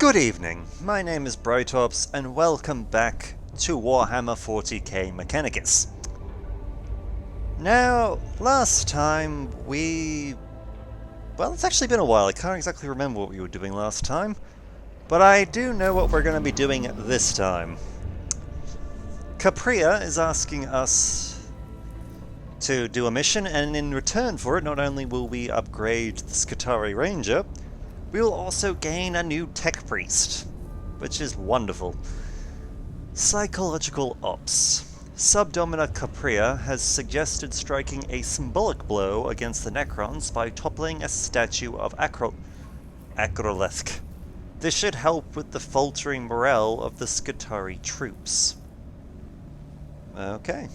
Good evening, my name is Brightops, and welcome back to Warhammer 40k Mechanicus. Now, last time well, it's actually been a while. I can't exactly remember what we were doing last time, but I do know what we're going to be doing this time. Capria is asking us to do a mission, and in return for it, not only will we upgrade the Skitarii Ranger, we will also gain a new tech priest, which is wonderful. Psychological Ops. Subdomina Capria has suggested striking a symbolic blow against the Necrons by toppling a statue of Acroleth. This should help with the faltering morale of the Skitarii troops. Okay.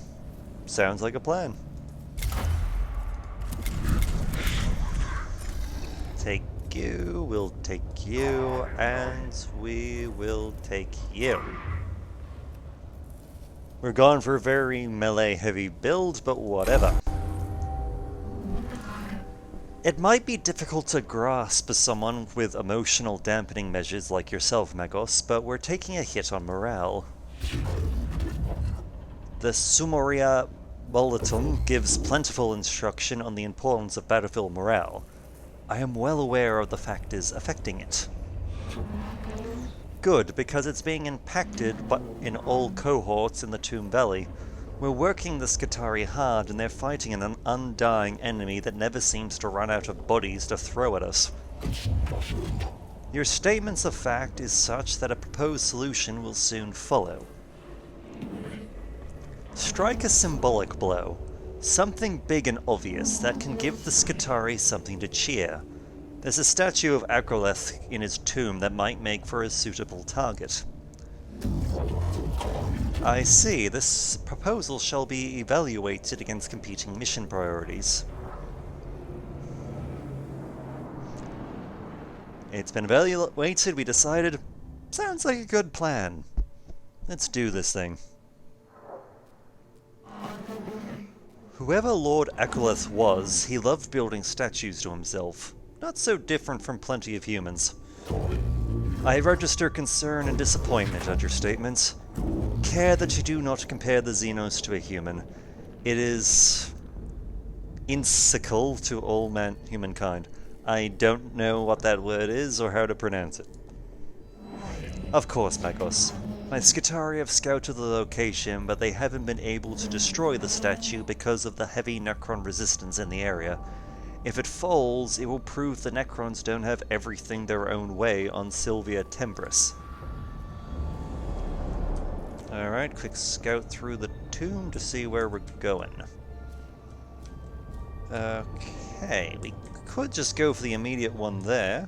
Sounds like a plan. Take you, we'll take you, and we will take you. We're going for a very melee-heavy build, but whatever. It might be difficult to grasp as someone with emotional dampening measures like yourself, Magos, but we're taking a hit on morale. The Sumeria Bulletin gives plentiful instruction on the importance of battlefield morale. I am well aware of the factors affecting it. Good, because it's being impacted in all cohorts in the Tomb Valley. We're working the Skitarii hard, and they're fighting an undying enemy that never seems to run out of bodies to throw at us. Your statements of fact is such that a proposed solution will soon follow. Strike a symbolic blow. Something big and obvious that can give the Skitarii something to cheer. There's a statue of Acroleth in his tomb that might make for a suitable target. I see. This proposal shall be evaluated against competing mission priorities. It's been evaluated, we decided. Sounds like a good plan. Let's do this thing. Whoever Lord Acroleth was, he loved building statues to himself. Not so different from plenty of humans. I register concern and disappointment at your statements. Care that you do not compare the Xenos to a human. It is insical to all humankind. I don't know what that word is or how to pronounce it. Of course, Magos. My Skitarii have scouted the location, but they haven't been able to destroy the statue because of the heavy Necron resistance in the area. If it falls, it will prove the Necrons don't have everything their own way on Sylvia Tembris. Alright, quick scout through the tomb to see where we're going. Okay, we could just go for the immediate one there.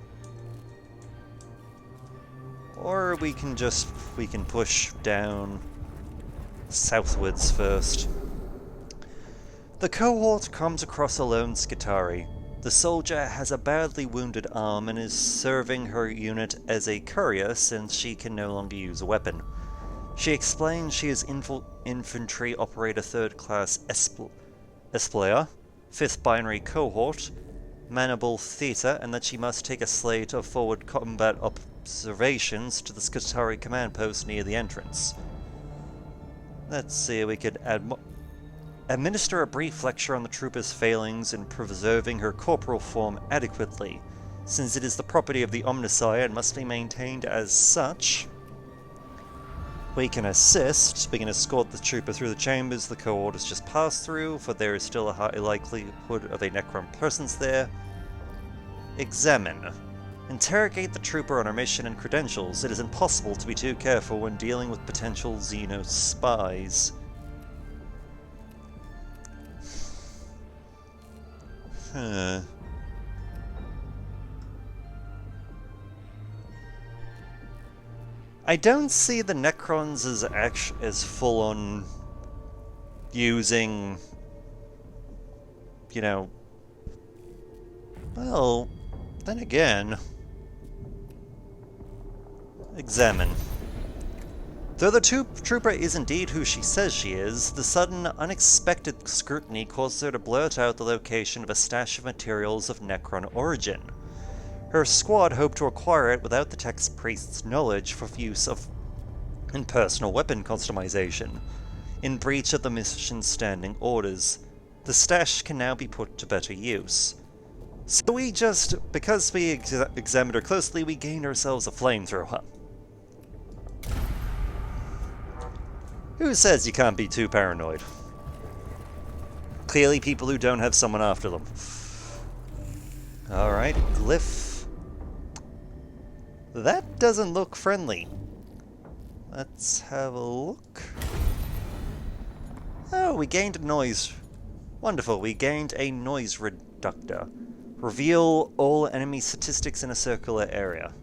Or we can push down southwards first. The cohort comes across a lone Skitarii. The soldier has a badly wounded arm and is serving her unit as a courier since she can no longer use a weapon. She explains she is infantry operator 3rd class Esplayer, 5th binary cohort, Manable Theta, and that she must take a slate of forward combat observations to the Skitarii command post near the entrance. Let's see, we could administer a brief lecture on the trooper's failings in preserving her corporal form adequately. Since it is the property of the Omnissiah and must be maintained as such, we can assist. We can escort the trooper through the chambers the cohort has just passed through, for there is still a high likelihood of a Necron presence there. Examine. Interrogate the trooper on her mission and credentials. It is impossible to be too careful when dealing with potential Xenos spies. I don't see the Necrons as full-on using, well, then again, examine. Though the trooper is indeed who she says she is, the sudden, unexpected scrutiny caused her to blurt out the location of a stash of materials of Necron origin. Her squad hoped to acquire it without the tech priest's knowledge for use of in personal weapon customization. In breach of the mission's standing orders, the stash can now be put to better use. So we just, because we examined her closely, we gained ourselves a flamethrower. Who says you can't be too paranoid? Clearly people who don't have someone after them. Alright, glyph. That doesn't look friendly. Let's have a look. Oh, we gained a noise. Wonderful, we gained a noise reductor. Reveal all enemy statistics in a circular area.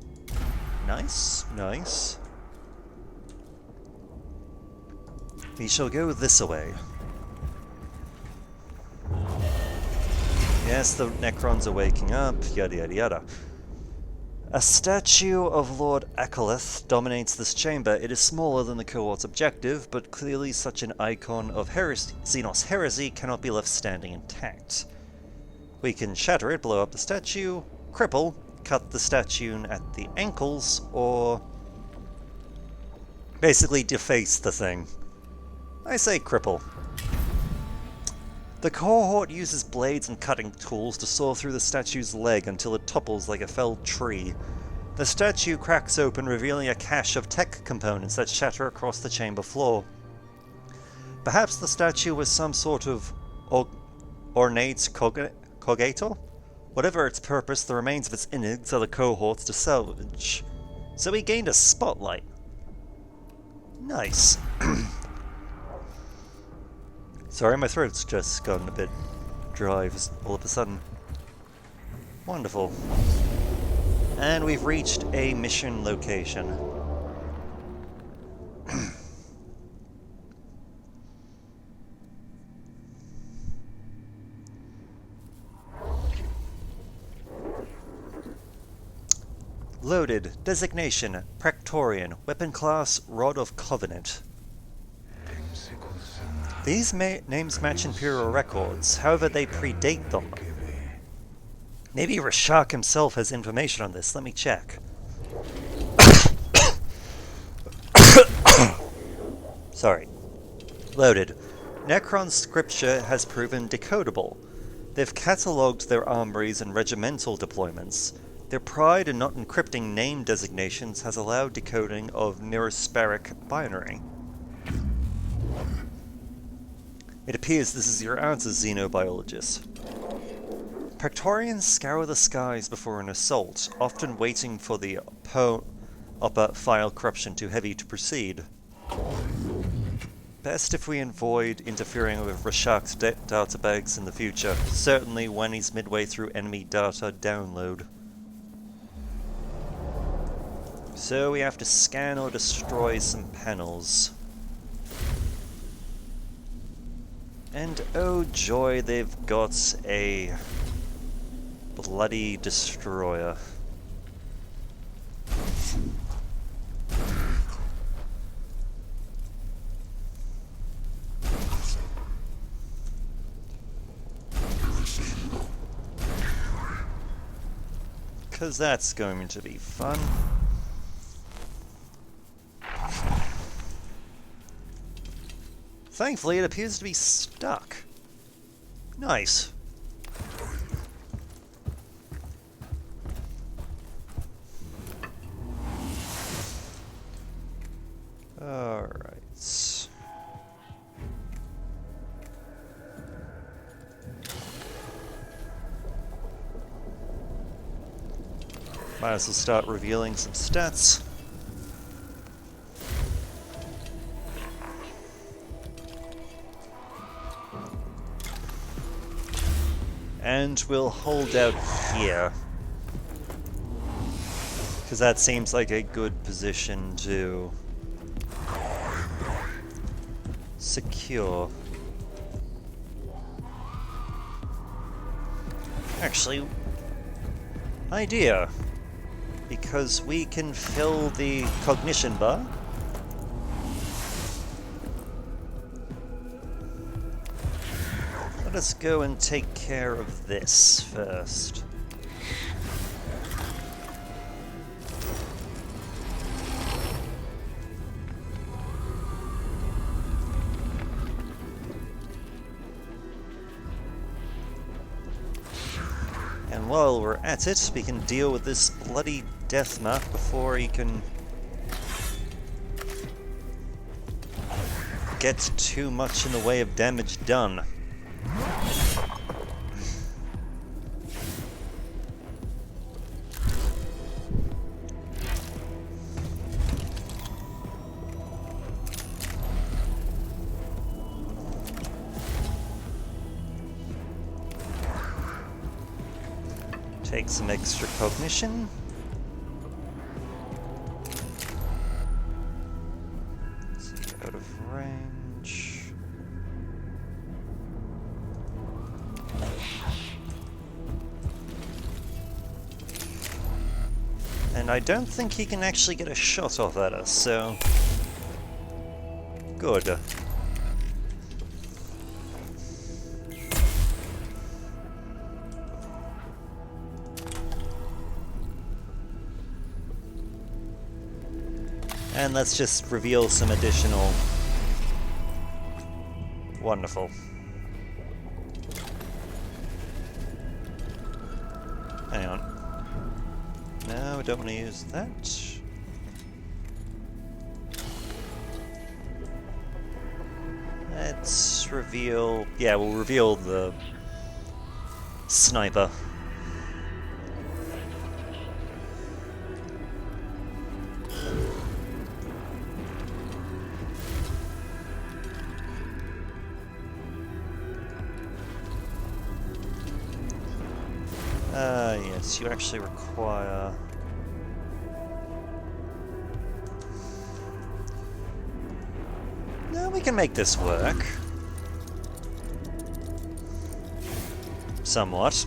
Nice, nice. We shall go this way. Yes, the Necrons are waking up, yada yada yada. A statue of Lord Akaleth dominates this chamber. It is smaller than the cohort's objective, but clearly such an icon of Xenos heresy cannot be left standing intact. We can shatter it, blow up the statue, cripple, cut the statue at the ankles, or basically deface the thing. I say cripple. The cohort uses blades and cutting tools to saw through the statue's leg until it topples like a felled tree. The statue cracks open, revealing a cache of tech components that shatter across the chamber floor. Perhaps the statue was some sort of ornate cogator? Whatever its purpose, the remains of its innards are the cohorts to salvage. So we gained a spotlight. Nice. Sorry, my throat's just gotten a bit dry all of a sudden. Wonderful. And we've reached a mission location. Loaded. Designation. Praetorian. Weapon class. Rod of Covenant. These names match Imperial records, however they predate them. Maybe Rashak himself has information on this, let me check. Sorry. Loaded. Necron scripture has proven decodable. They've catalogued their armories and regimental deployments. Their pride in not encrypting name designations has allowed decoding of neurosparic binary. It appears this is your answer, xenobiologist. Praetorians scour the skies before an assault, often waiting for the upper file corruption too heavy to proceed. Best if we avoid interfering with Rashak's data bags in the future, certainly when he's midway through enemy data download. So we have to scan or destroy some panels. And oh joy, they've got a bloody destroyer. Because that's going to be fun. Thankfully, it appears to be stuck. Nice. Alright. Might as well start revealing some stats. And we'll hold out here. Because that seems like a good position to secure. Actually, idea. Because we can fill the cognition bar. Let us go and take care of this first. And while we're at it, we can deal with this bloody death map before he can get too much in the way of damage done. Take some extra cognition. Let's see, out of range. And I don't think he can actually get a shot off at us, so... good. And let's just reveal some additional... wonderful. Hang on. No, I don't want to use that. Let's reveal... yeah, we'll reveal the... sniper. Yes, you actually require... no, we can make this work. Somewhat.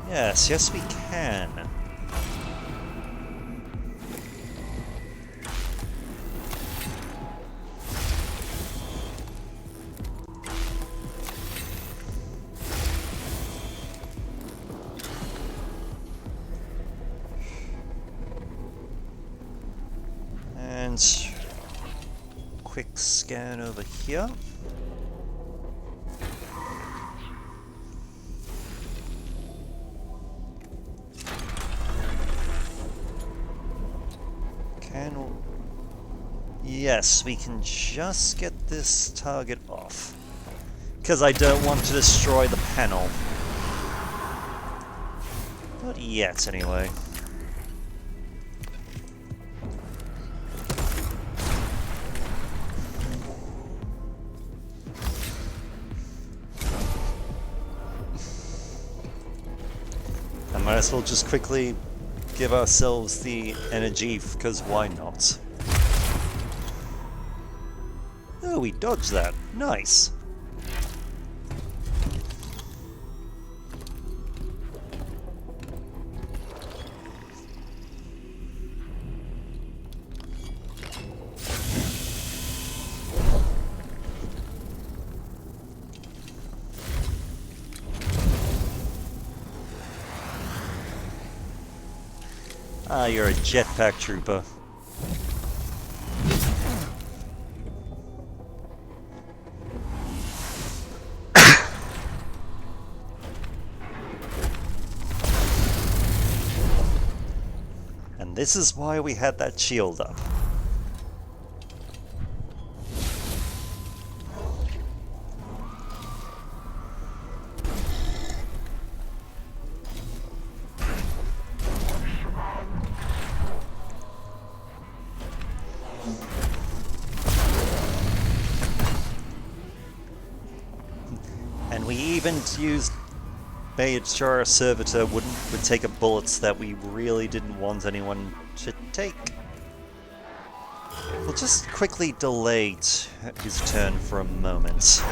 Yes, yes we can. Quick scan over here. Yes, we can just get this target off. Because I don't want to destroy the panel. Not yet, anyway. Might as well just quickly give ourselves the energy, because why not? Oh, we dodged that. Nice. Ah, you're a jetpack trooper. And this is why we had that shield up. And we even used made sure our servitor would take a bullets that we really didn't want anyone to take. We'll just quickly delay his turn for a moment.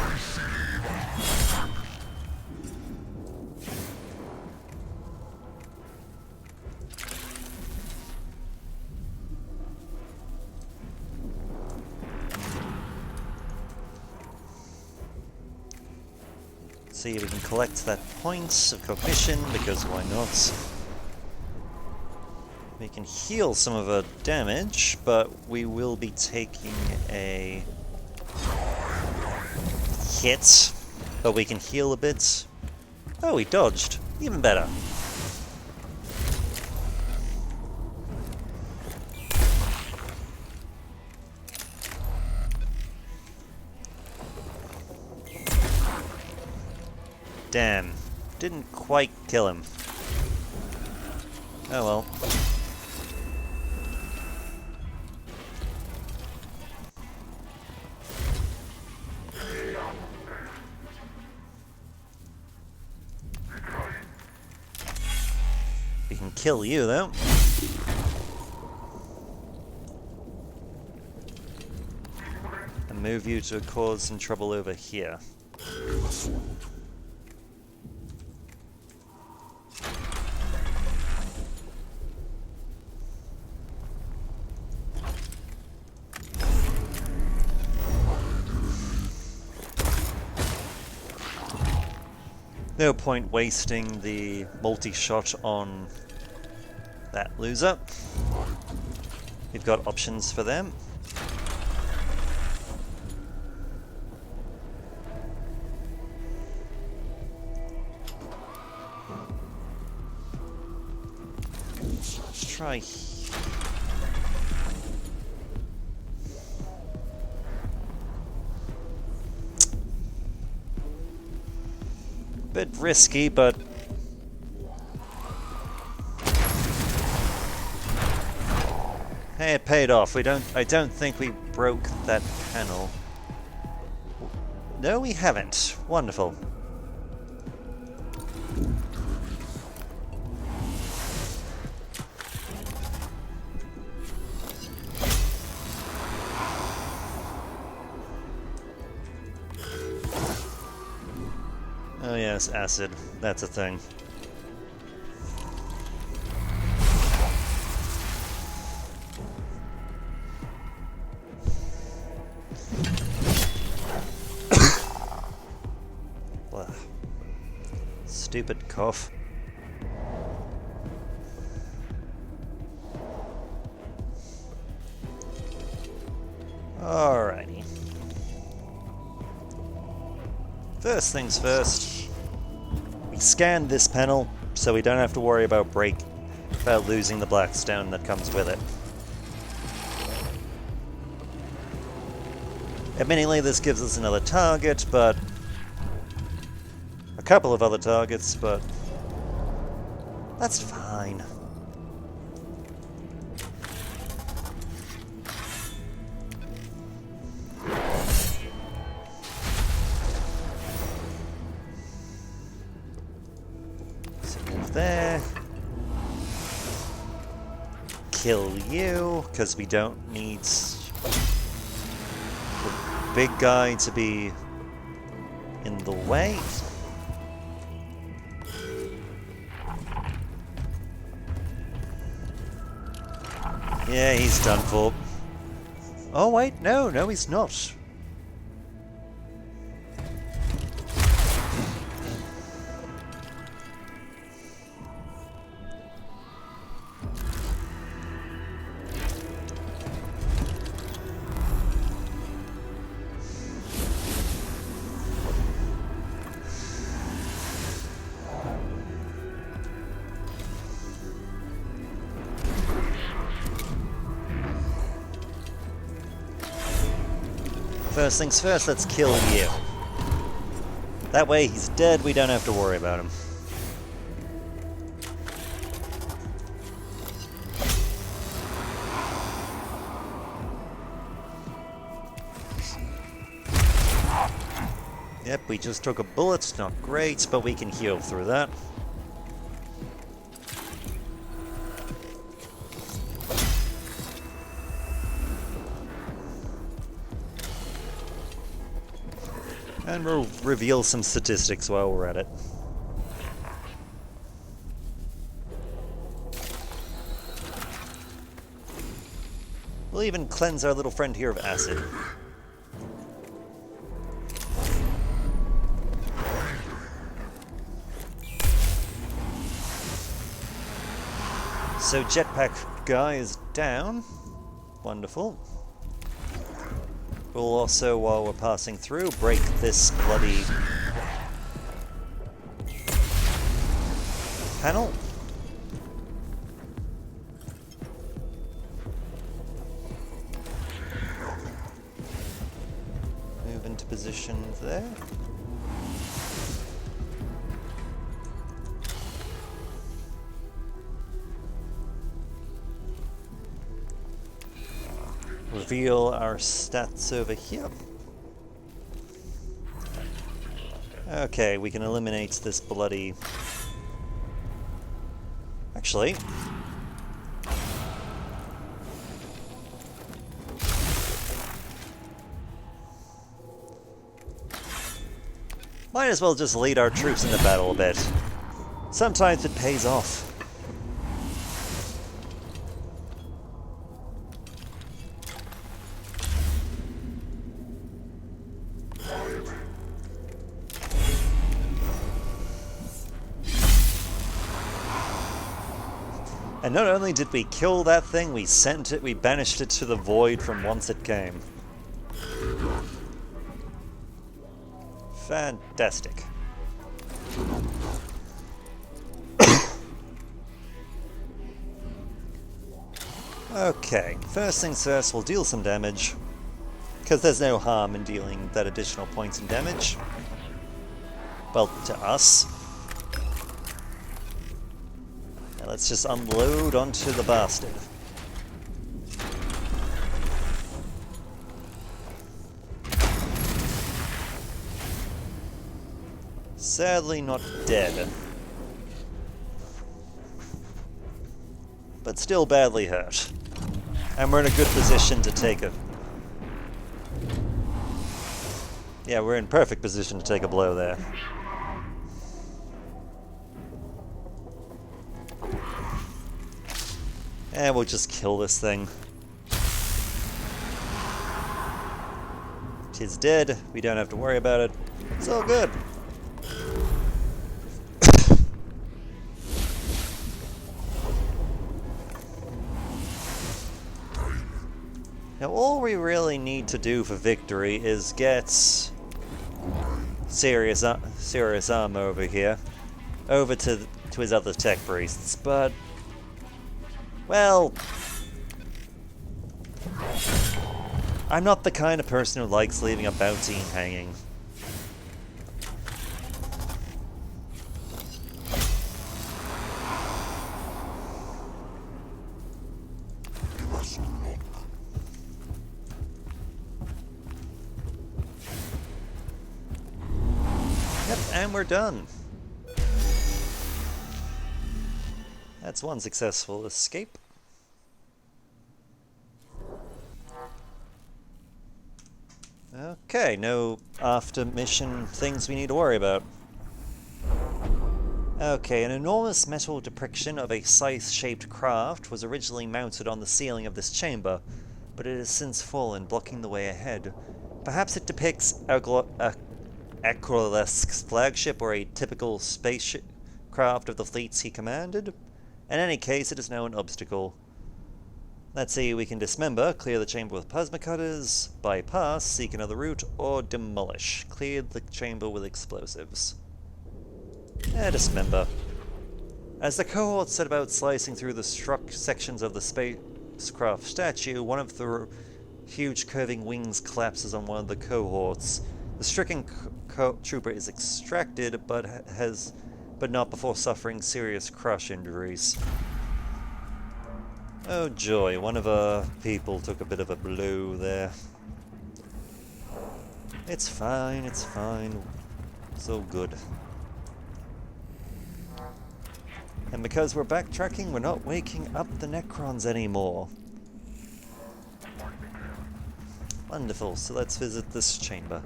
See if we can collect that point of cognition, because why not? We can heal some of our damage, but we will be taking a hit. But we can heal a bit. Oh, he dodged. Even better. Damn. Didn't quite kill him. Oh well. We can kill you, though. And move you to cause some trouble over here. No point wasting the multi-shot on that loser. We've got options for them. Let's try. Bit risky, but hey, it paid off. I don't think we broke that panel. No, we haven't. Wonderful. Oh yes, acid. That's a thing. Stupid cough. Alrighty. First things first, we scan this panel so we don't have to worry about losing the black stone that comes with it. Admittedly, this gives us another target, but a couple of other targets, but that's fine. There. Kill you, because we don't need the big guy to be in the way. Yeah, he's done for. Oh wait, no, he's not. First things first, let's kill you. That way he's dead, we don't have to worry about him. Yep, we just took a bullet, not great, but we can heal through that. And we'll reveal some statistics while we're at it. We'll even cleanse our little friend here of acid. So jetpack guy is down. Wonderful. We'll also, while we're passing through, break this bloody panel. Move into position there. Reveal our stats over here. Okay, we can eliminate this bloody... Actually... Might as well just lead our troops into battle a bit. Sometimes it pays off. And not only did we kill that thing, we banished it to the void from whence it came. Fantastic. Okay, first things first, we'll deal some damage. Because there's no harm in dealing that additional points in damage. Well, to us. Now let's just unload onto the bastard. Sadly not dead. But still badly hurt. And we're in a good position to take a... Yeah, we're in perfect position to take a blow there. And we'll just kill this thing. It's dead. We don't have to worry about it. It's all good. Now all we really need to do for victory is get serious armor over here, over to his other tech priests, but, well, I'm not the kind of person who likes leaving a bounty hanging. And we're done. That's one successful escape. Okay, no after mission things we need to worry about. Okay, an enormous metal depiction of a scythe-shaped craft was originally mounted on the ceiling of this chamber, but it has since fallen, blocking the way ahead. Perhaps it depicts Akrolesk's flagship or a typical spacecraft of the fleets he commanded. In any case, it is now an obstacle. Let's see, we can dismember, clear the chamber with plasma cutters, bypass, seek another route, or demolish. Clear the chamber with explosives. Dismember. As the cohort set about slicing through the struck sections of the spacecraft statue, one of the huge curving wings collapses on one of the cohorts. The stricken trooper is extracted, but not before suffering serious crush injuries. Oh joy, one of our people took a bit of a blow there. It's fine, it's fine. It's all good. And because we're backtracking, we're not waking up the Necrons anymore. Wonderful, so let's visit this chamber.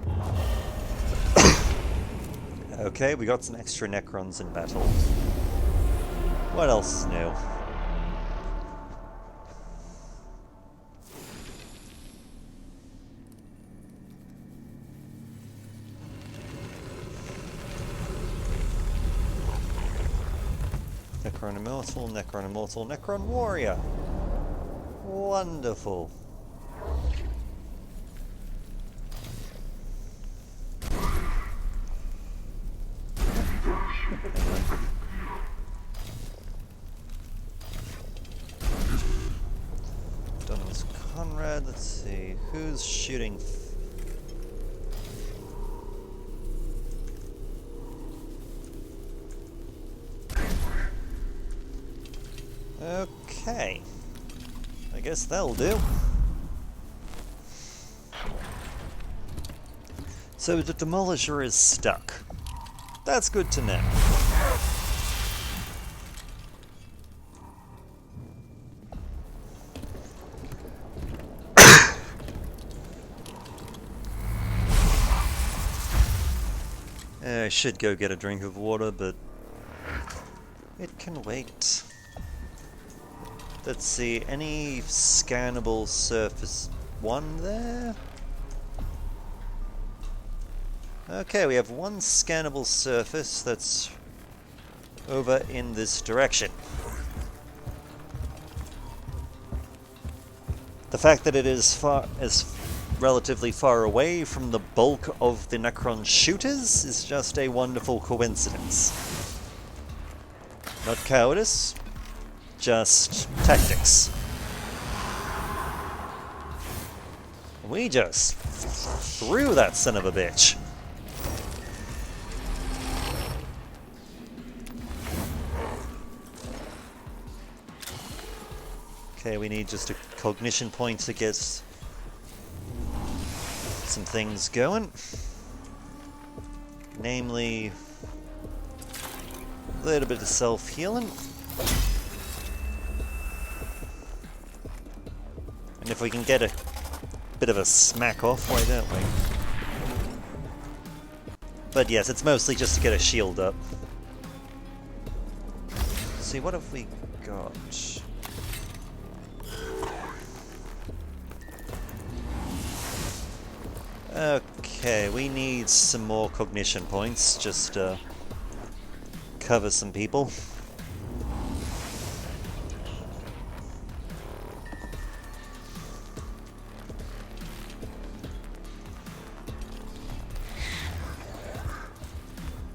Okay, we got some extra Necrons in battle. What else is new? Necron Immortal, Necron Immortal, Necron Warrior! Wonderful. Conrad, let's see, who's shooting? Okay. I guess that'll do. So the Demolisher is stuck. That's good to know. I should go get a drink of water, but it can wait. Let's see, any scannable surface? One there? Okay, we have one scannable surface that's over in this direction. The fact that it is relatively far away from the bulk of the Necron shooters is just a wonderful coincidence. Not cowardice, just tactics. We just threw that son of a bitch. Okay, we need just a cognition point to get some things going. Namely, a little bit of self-healing. And if we can get a bit of a smack off, why don't we? But yes, it's mostly just to get a shield up. Let's see, what have we got? Okay, we need some more cognition points just to cover some people.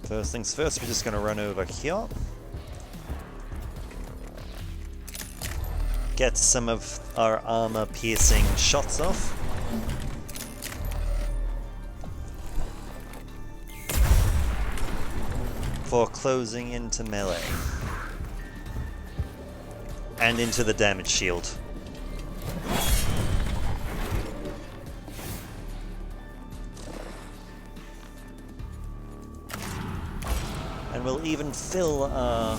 First things first, we're just going to run over here. Get some of our armor-piercing shots off. For closing into melee. And into the damage shield. And we'll even fill our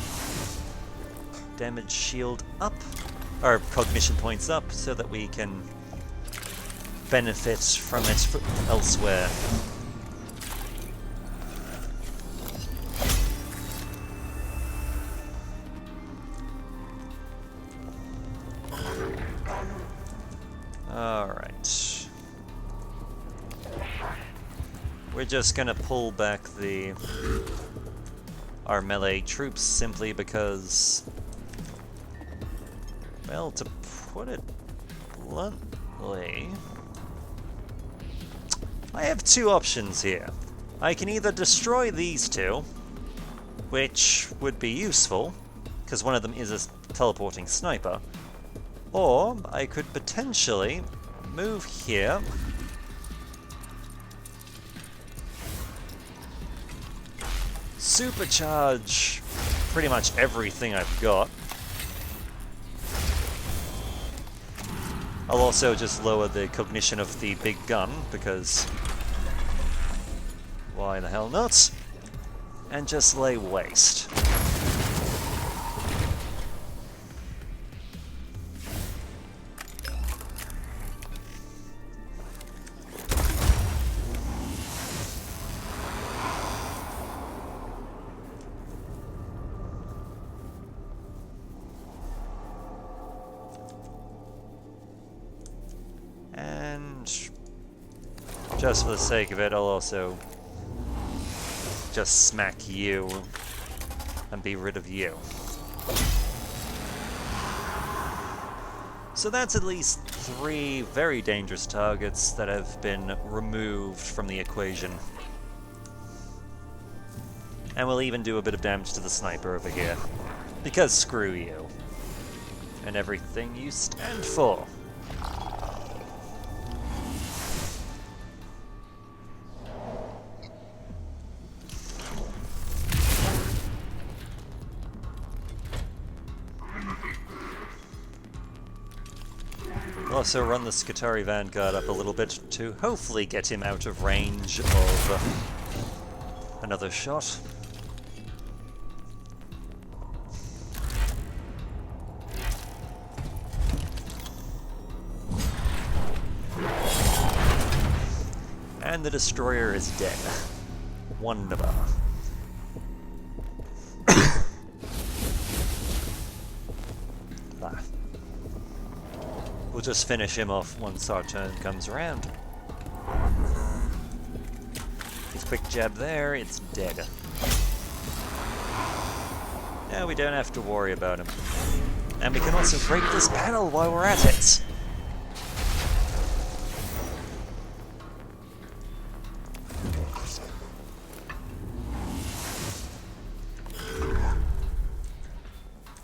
damage shield up, our cognition points up, so that we can benefit from it elsewhere. Alright. We're just gonna pull back our melee troops simply because, well, to put it bluntly, I have two options here. I can either destroy these two, which would be useful, because one of them is a teleporting sniper, or I could potentially move here, supercharge pretty much everything I've got. I'll also just lower the cognition of the big gun, because why the hell not? And just lay waste. And just for the sake of it, I'll also just smack you and be rid of you. So that's at least 3 very dangerous targets that have been removed from the equation. And we'll even do a bit of damage to the sniper over here. Because screw you. And everything you stand for. We'll also run the Skitarii Vanguard up a little bit to hopefully get him out of range of another shot. And the destroyer is dead. Wonderful. We'll just finish him off once our turn comes around. His quick jab there, it's dead. Now we don't have to worry about him. And we can also break this panel while we're at it.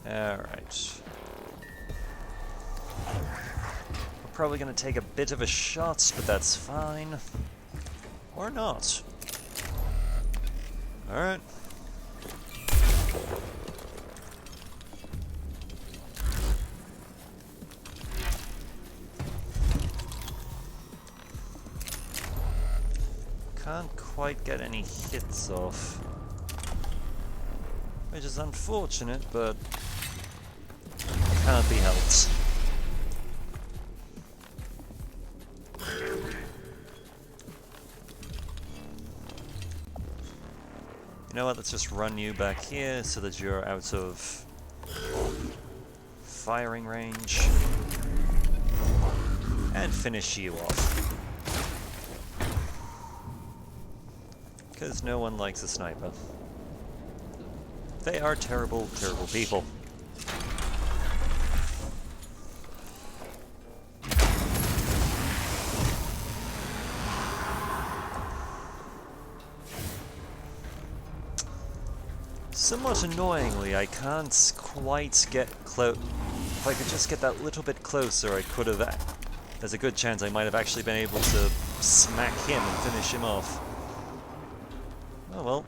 Alright. We're probably going to take a bit of a shot, but that's fine. Or not. Alright. Can't quite get any hits off. Which is unfortunate, but can't be helped. You know what, let's just run you back here so that you're out of firing range. And finish you off. Because no one likes a sniper. They are terrible, terrible people. Somewhat annoyingly, I can't quite get close. If I could just get that little bit closer, I could have. There's a good chance I might have actually been able to smack him and finish him off. Oh well.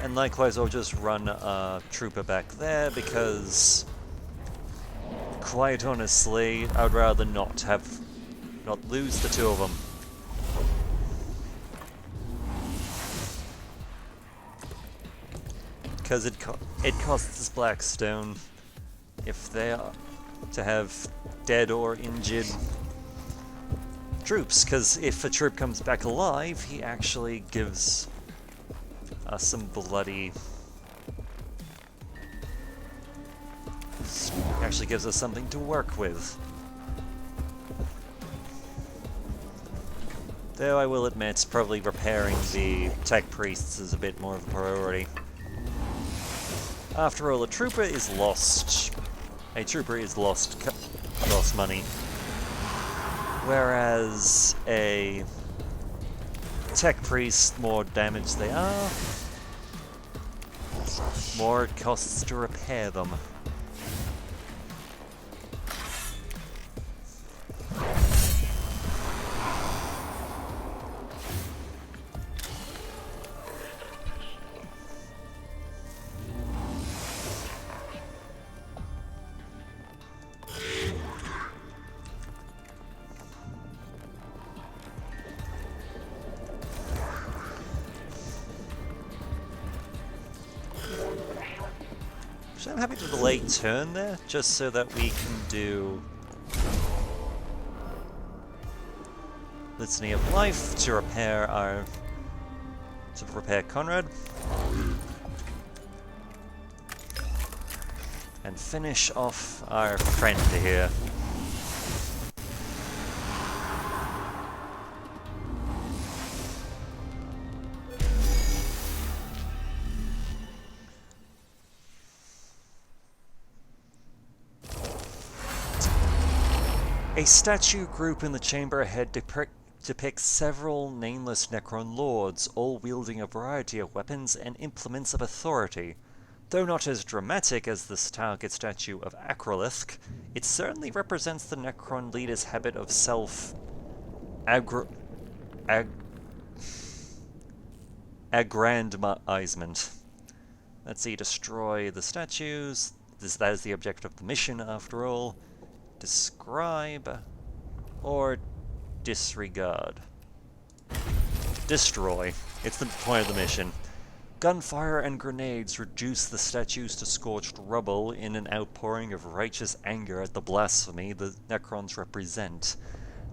And likewise, I'll just run a trooper back there because, quite honestly, I'd rather not lose the two of them. Because it costs us Blackstone if they are to have dead or injured troops. Because if a troop comes back alive, he actually gives some bloody... actually gives us something to work with. Though I will admit, probably repairing the tech priests is a bit more of a priority. After all, a trooper is lost. A trooper is lost money. Whereas a tech priest, more damage they are, more it costs to repair them. So I'm happy to delay turn there, just so that we can do Litany of Life to repair Conrad. And finish off our friend here. A statue group in the chamber ahead depicts several nameless Necron lords, all wielding a variety of weapons and implements of authority. Though not as dramatic as the target statue of Acrolith, it certainly represents the Necron leader's habit of aggrandizement. Let's see, destroy the statues. That is the objective of the mission, after all. Describe or disregard. Destroy. It's the point of the mission. Gunfire and grenades reduce the statues to scorched rubble in an outpouring of righteous anger at the blasphemy the Necrons represent.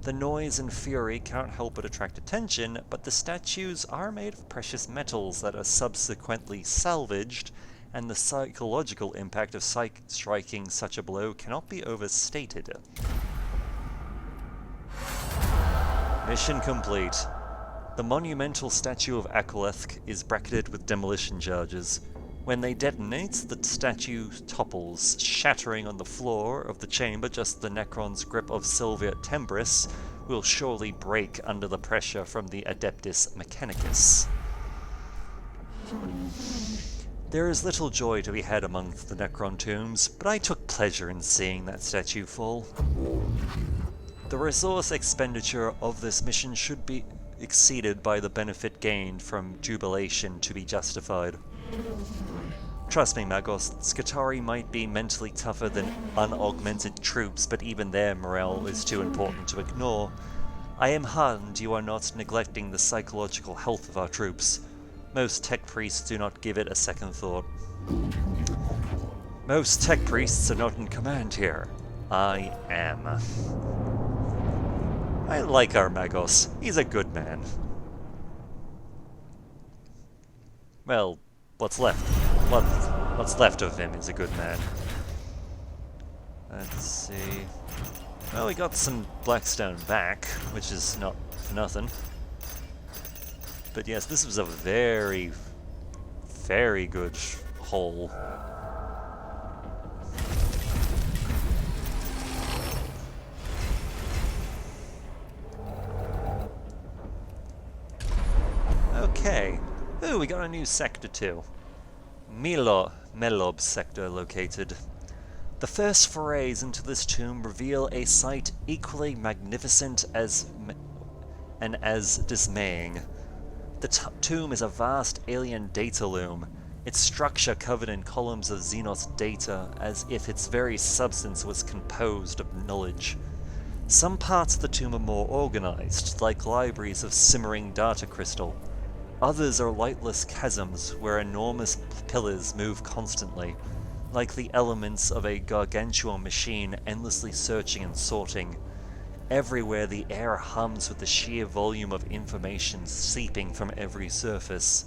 The noise and fury cannot help but attract attention, but the statues are made of precious metals that are subsequently salvaged, and the psychological impact of striking such a blow cannot be overstated. Mission complete. The monumental statue of Akoleth is bracketed with demolition charges. When they detonate, the statue topples, shattering on the floor of the chamber. Just the Necron's grip of Sylvia Tembris will surely break under the pressure from the Adeptus Mechanicus. There is little joy to be had among the Necron tombs, but I took pleasure in seeing that statue fall. The resource expenditure of this mission should be exceeded by the benefit gained from jubilation to be justified. Trust me, Magos, Skitarii might be mentally tougher than unaugmented troops, but even their morale is too important to ignore. I am heartened you are not neglecting the psychological health of our troops. Most tech priests do not give it a second thought. Most tech priests are not in command here. I am. I like our Magos. He's a good man. Well, what's left? What's left of him is a good man. Let's see. Well, we got some Blackstone back, which is not for nothing. But yes, this was a very, very good haul. Okay. Ooh, we got a new sector too. Melob sector located. The first forays into this tomb reveal a sight equally magnificent as dismaying. The tomb is a vast alien data loom, its structure covered in columns of Xenos data as if its very substance was composed of knowledge. Some parts of the tomb are more organized, like libraries of simmering data crystal. Others are lightless chasms where enormous pillars move constantly, like the elements of a gargantuan machine endlessly searching and sorting. Everywhere the air hums with the sheer volume of information seeping from every surface.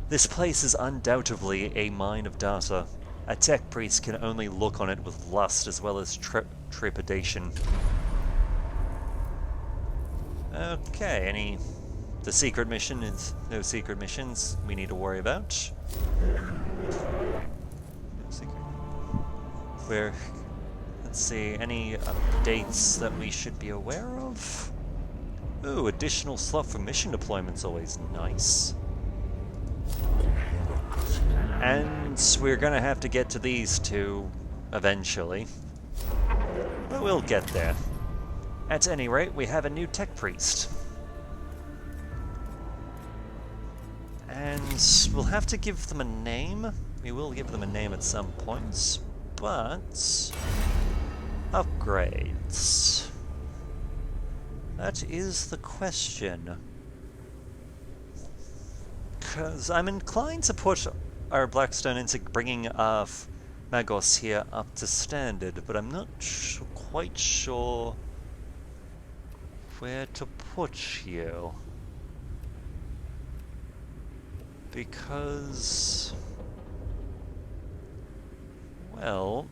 This place is undoubtedly a mine of data. A tech priest can only look on it with lust as well as trepidation. Okay, the secret mission is no secret missions we need to worry about. No secret. Let's see, any updates that we should be aware of? Ooh, additional slot for mission deployment's always nice. And we're gonna have to get to these two eventually. But we'll get there. At any rate, we have a new tech priest. And we'll have to give them a name. We will give them a name at some points, but upgrades. That is the question. Because I'm inclined to put our Blackstone into bringing our Magos here up to standard, but I'm not quite sure where to put you. Because, well,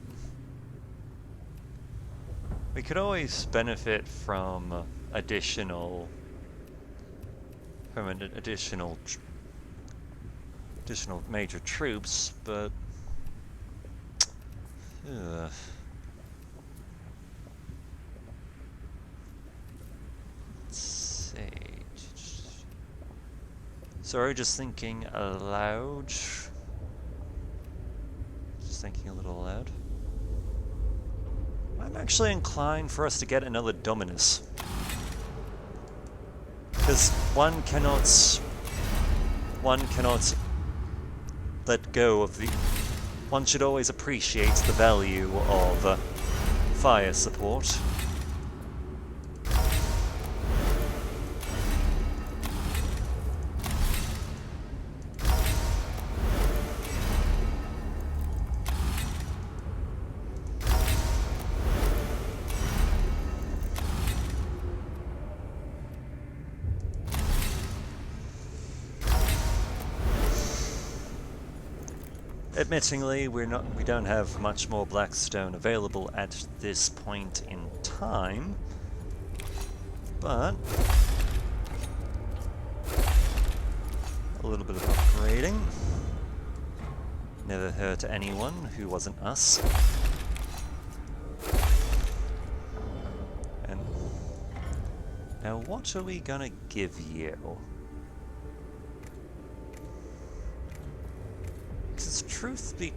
we could always benefit from additional major troops, but let's see. Sorry, just thinking aloud. thinking a little loud. I'm actually inclined for us to get another Dominus. Because one cannot let go of the... One should always appreciate the value of fire support. Admittingly, we don't have much more blackstone available at this point in time, but a little bit of upgrading never hurt anyone who wasn't us. And now, what are we gonna give you? Truth be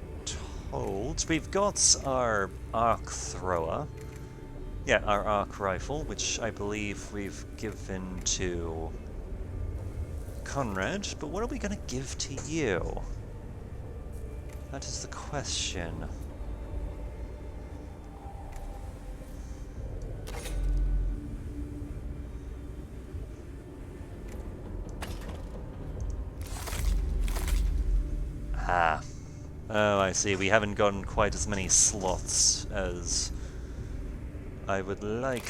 told, we've got our arc thrower. Yeah, our arc rifle, which I believe we've given to Conrad, but what are we going to give to you? That is the question. Ah. Oh, I see. We haven't gotten quite as many slots as I would like.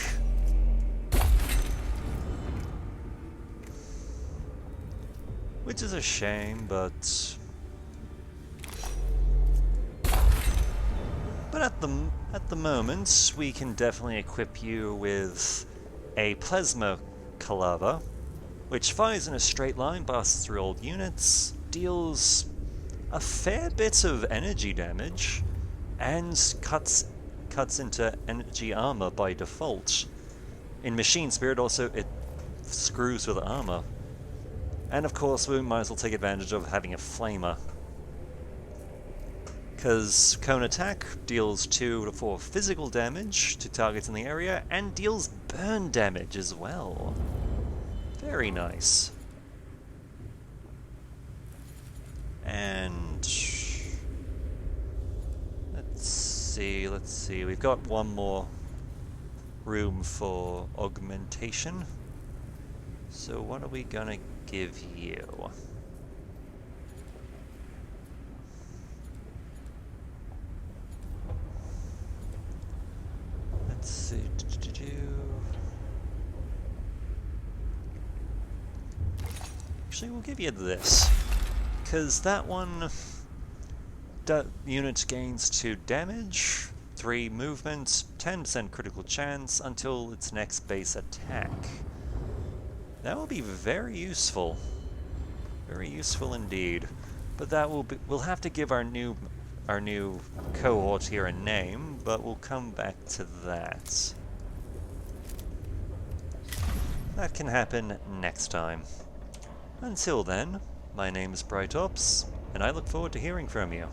Which is a shame, but at the moment, we can definitely equip you with a plasma calaver, which fires in a straight line, blasts through all units, deals a fair bit of energy damage, and cuts into energy armor by default. In Machine Spirit also it screws with armor. And of course we might as well take advantage of having a flamer, because Cone Attack deals 2 to 4 physical damage to targets in the area, and deals burn damage as well. Very nice. And let's see, we've got one more room for augmentation. So what are we gonna give you? Let's see. Actually, we'll give you this. Because that one, unit gains 2 damage, 3 movement, 10% critical chance until its next base attack. That will be very useful. Very useful indeed. But that will be, we'll have to give our new cohort here a name, but we'll come back to that. That can happen next time. Until then, my name is Bright Ops, and I look forward to hearing from you.